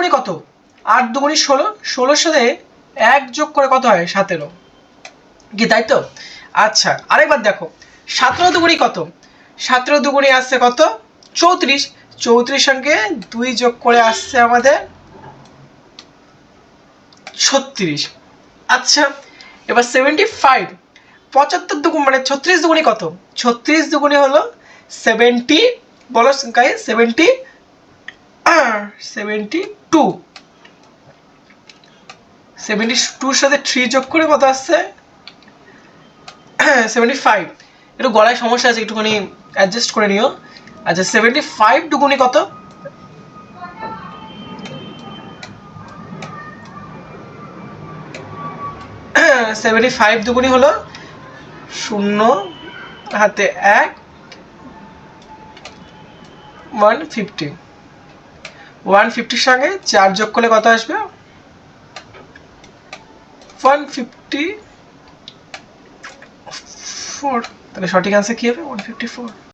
দুগুণে কত? 8 দুগুণে 16, 16-র সাথে 1 যোগ করে কত হয়? 17 কি, তাই তো? আচ্ছা আরেকবার দেখো, 17 দুগুণে কত? 17 দুগুণে আসছে কত? 34, 34 সঙ্গে 2 যোগ করে আসছে আমাদের 36। আচ্ছা এবার 75, 75 দুগুণ মানে 36 দুগুণে কত? 36 দুগুণে হলো 70, বলো গাইস 72, 72-র সাথে 3 যোগ করে কত আসছে? 75। একটু গলায় সমস্যা আছে, একটুখানি অ্যাডজাস্ট করে নিও। আচ্ছা 75 দুগুণে কত? 75 দুগুণে হলো 0 হাতে 1, 150, 150-র সঙ্গে 4 যোগ করলে কত আসবে? 154। তাহলে সঠিক আনসার কি হবে? 154।